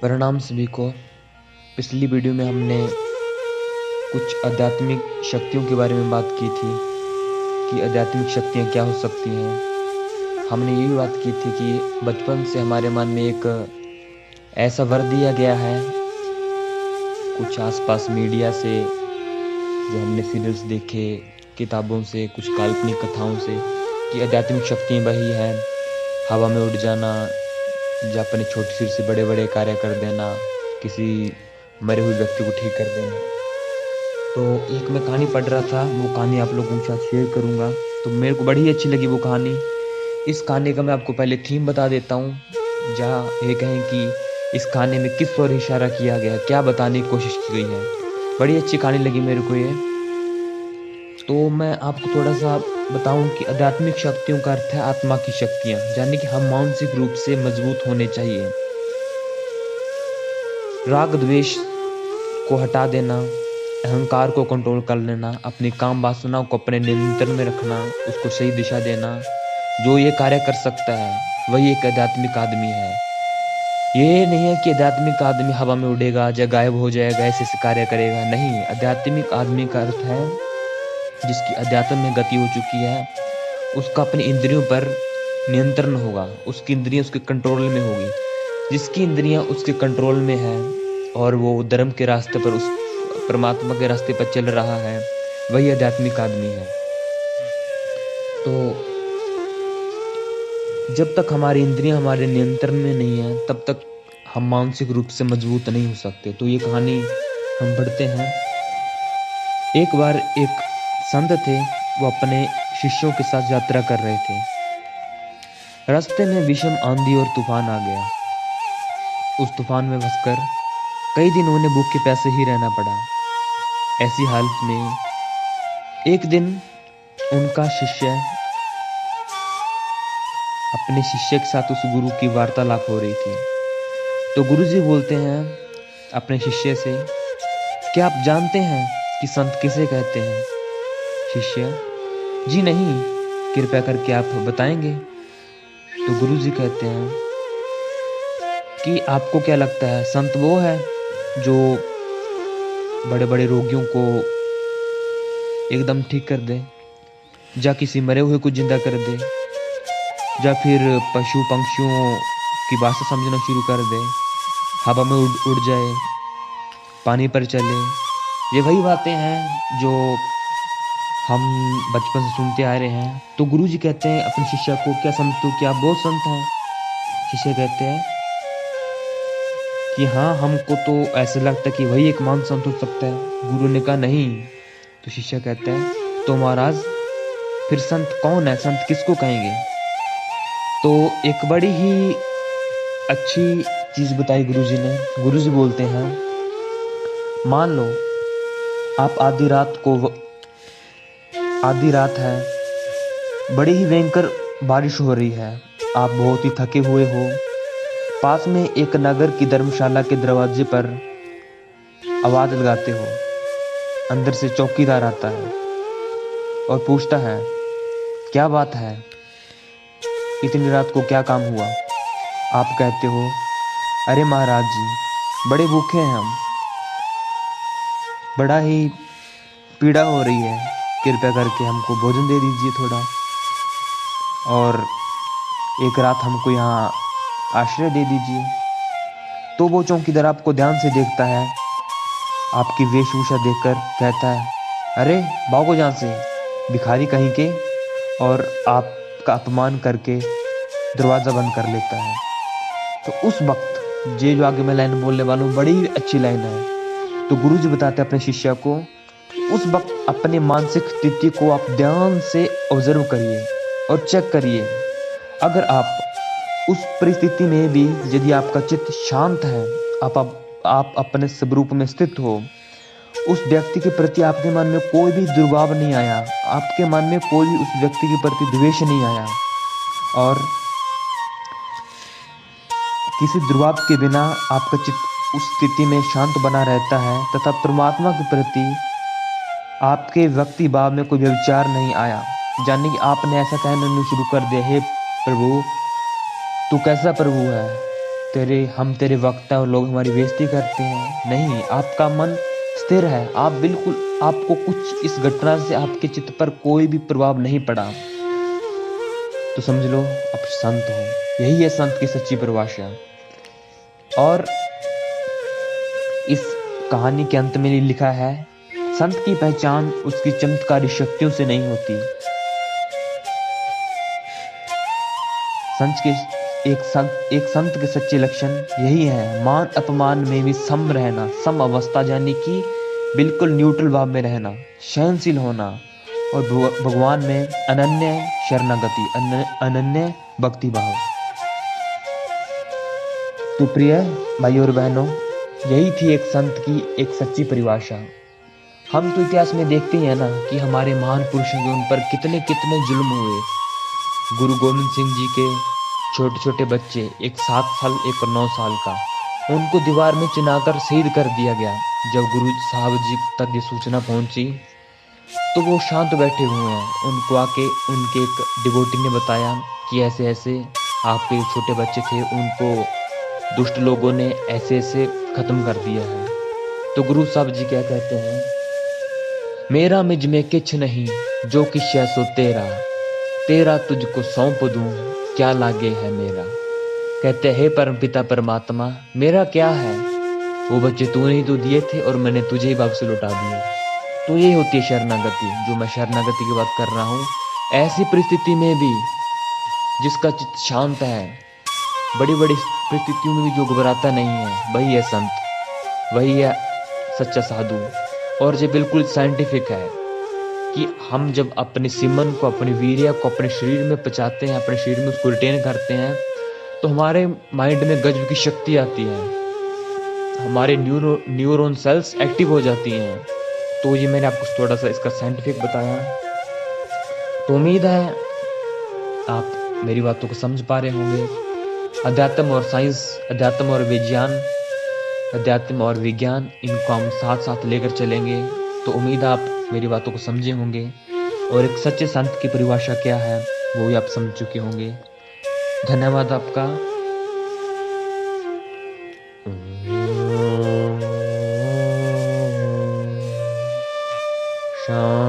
प्रणाम सभी को। पिछली वीडियो में हमने कुछ आध्यात्मिक शक्तियों के बारे में बात की थी कि आध्यात्मिक शक्तियाँ क्या हो सकती हैं। हमने ये भी बात की थी कि बचपन से हमारे मन में एक ऐसा वर दिया गया है कुछ आसपास मीडिया से, जो हमने सीरियल्स देखे, किताबों से, कुछ काल्पनिक कथाओं से, कि आध्यात्मिक शक्तियाँ वही हैं हवा में उड़ जाना, जो अपने छोटे सिर से बड़े बड़े कार्य कर देना, किसी मरे हुए व्यक्ति को ठीक कर देना। तो एक मैं कहानी पढ़ रहा था, वो कहानी आप लोगों के साथ शेयर करूंगा। तो मेरे को बड़ी अच्छी लगी वो कहानी। इस कहानी का मैं आपको पहले थीम बता देता हूँ, जहाँ ये कहें कि इस कहानी में किस ओर इशारा किया गया, क्या बताने की कोशिश की गई है। बड़ी अच्छी कहानी लगी मेरे को ये। तो मैं आपको थोड़ा सा बताऊं कि आध्यात्मिक शक्तियों का अर्थ है आत्मा की शक्तियां, यानी कि हम मानसिक रूप से मजबूत होने चाहिए। राग द्वेष को हटा देना, अहंकार को कंट्रोल कर लेना, अपनी काम वासनाओं को अपने नियंत्रण में रखना, उसको सही दिशा देना। जो ये कार्य कर सकता है वही एक आध्यात्मिक आदमी है। ये नहीं है कि आध्यात्मिक आदमी हवा में उड़ेगा या गायब हो जाएगा, ऐसे से कार्य करेगा। नहीं, आध्यात्मिक आदमी का अर्थ है जिसकी अध्यात्म में गति हो चुकी है, उसका अपनी इंद्रियों पर नियंत्रण होगा, उसकी इंद्रियां उसके कंट्रोल में होगी। जिसकी इंद्रियां उसके कंट्रोल में है और वो धर्म के रास्ते पर, उस परमात्मा के रास्ते पर चल रहा है, वही आध्यात्मिक आदमी है। तो जब तक हमारी इंद्रियां हमारे नियंत्रण में नहीं है, तब तक हम मानसिक रूप से मजबूत नहीं हो सकते। तो ये कहानी हम पढ़ते हैं। एक बार एक संत थे, वो अपने शिष्यों के साथ यात्रा कर रहे थे। रास्ते में भीषण आंधी और तूफान आ गया। उस तूफान में फंसकर कई दिन उन्हें भूखे प्यासे ही रहना पड़ा। ऐसी हालत में एक दिन उनका शिष्य, अपने शिष्य के साथ उस गुरु की वार्तालाप हो रही थी। तो गुरुजी बोलते हैं अपने शिष्य से, क्या आप जानते हैं कि संत किसे कहते हैं? शिष्य, जी नहीं, कृपया करके आप बताएंगे। तो गुरुजी कहते हैं कि आपको क्या लगता है, संत वो है जो बड़े बड़े रोगियों को एकदम ठीक कर दे, या किसी मरे हुए को जिंदा कर दे, या फिर पशु पंक्षियों की भाषा समझना शुरू कर दे, हवा में उड़ जाए, पानी पर चले? ये वही बातें हैं जो हम बचपन से सुनते आ रहे हैं। तो गुरुजी कहते हैं अपने शिष्य को, क्या समझते हो कि आप बहुत संत हैं? शिष्य कहते हैं कि हाँ, हमको तो ऐसा लगता है कि वही एक महान संत हो सकता है। गुरु ने कहा नहीं। तो शिष्य कहता है, तो महाराज फिर संत कौन है, संत किसको कहेंगे? तो एक बड़ी ही अच्छी चीज बताई गुरुजी ने। गुरुजी बोलते हैं, मान लो आप आधी रात है, बड़ी ही भयंकर बारिश हो रही है, आप बहुत ही थके हुए हो। पास में एक नगर की धर्मशाला के दरवाजे पर आवाज लगाते हो। अंदर से चौकीदार आता है और पूछता है, क्या बात है, इतनी रात को क्या काम हुआ? आप कहते हो, अरे महाराज जी, बड़े भूखे हैं हम, बड़ा ही पीड़ा हो रही है, कृपया करके हमको भोजन दे दीजिए थोड़ा, और एक रात हमको यहाँ आश्रय दे दीजिए। तो वो चौकीदार आपको ध्यान से देखता है, आपकी वेशभूषा देखकर कहता है, अरे भागो यहाँ से, भिखारी कहीं के, और आपका अपमान करके दरवाजा बंद कर लेता है। तो उस वक्त जो आगे मैं लाइन बोलने वाला हूँ, बड़ी अच्छी लाइन है। तो गुरुजी बताते हैं अपने शिष्य को, उस वक्त अपने मानसिक स्थिति को आप ध्यान से ऑब्जर्व करिए और चेक करिए। अगर आप उस परिस्थिति में भी, यदि आपका चित्त शांत है, आप अपने स्वरूप में स्थित हो, उस व्यक्ति के प्रति आपके मन में कोई भी दुर्भाव नहीं आया, आपके मन में कोई भी उस व्यक्ति के प्रति द्वेष नहीं आया, और किसी दुर्भाव के बिना आपका चित्त उस स्थिति में शांत बना रहता है, तथा परमात्मा के प्रति आपके व्यक्ति भाव में कोई विचार नहीं आया, यानी कि आपने ऐसा कहना शुरू कर दिया, हे प्रभु, तू कैसा प्रभु है, तेरे वक्ता और लोग हमारी बेइज्जती करते हैं। नहीं, आपका मन स्थिर है, आप बिल्कुल, आपको कुछ इस घटना से आपके चित्त पर कोई भी प्रभाव नहीं पड़ा, तो समझ लो आप संत हो। यही है संत की सच्ची परिभाषा। और इस कहानी के अंत में लिखा है, संत की पहचान उसकी चमत्कारी शक्तियों से नहीं होती। एक संत के सच्चे लक्षण यही है, मान अपमान में भी सम रहना, सम अवस्था यानी कि बिल्कुल न्यूट्रल भाव में रहना, सहनशील होना और भगवान में अनन्य शरणागति, अनन्य भक्ति भाव। तो प्रिय भाई और बहनों, यही थी एक संत की एक सच्ची परिभाषा। हम तो इतिहास में देखते हैं ना कि हमारे महान पुरुषों के उन पर कितने कितने जुल्म हुए। गुरु गोविंद सिंह जी के छोटे छोटे बच्चे, एक 7 साल एक 9 साल का, उनको दीवार में चिनाकर शहीद कर दिया गया। जब गुरु साहब जी तक ये सूचना पहुंची तो वो शांत बैठे हुए हैं। उनको आके उनके एक डिवोटी ने बताया कि ऐसे ऐसे आपके छोटे बच्चे थे, उनको दुष्ट लोगों ने ऐसे ऐसे खत्म कर दिया है। तो गुरु साहब जी क्या कहते हैं, मेरा मिझ में किछ नहीं, जो किछ है सो तेरा, तेरा तुझको सौंप दूं, क्या लागे है मेरा। कहते हैं, परम पिता परमात्मा, मेरा क्या है, वो बच्चे तूने ही तो दिए थे और मैंने तुझे ही वापस लौटा दिए। तो ये होती है शरणागति, जो मैं शरणागति की बात कर रहा हूँ। ऐसी परिस्थिति में भी जिसका चित्त शांत है, बड़ी बड़ी परिस्थितियों में भी जो घबराता नहीं है, वही है संत, वही है सच्चा साधु। और ये बिल्कुल साइंटिफिक है कि हम जब अपने सिमन को, अपने वीर्य को अपने शरीर में पचाते हैं, अपने शरीर में उसको रिटेन करते हैं, तो हमारे माइंड में गजब की शक्ति आती है, हमारे न्यूरॉन सेल्स एक्टिव हो जाती हैं। तो ये मैंने आपको थोड़ा सा इसका साइंटिफिक बताया। तो उम्मीद है आप मेरी बातों को समझ पा रहे होंगे। अध्यात्म और साइंस, अध्यात्म और विज्ञान, इनको हम साथ साथ लेकर चलेंगे। तो उम्मीद आप मेरी बातों को समझे होंगे और एक सच्चे संत की परिभाषा क्या है वो भी आप समझ चुके होंगे। धन्यवाद आपका। शांति।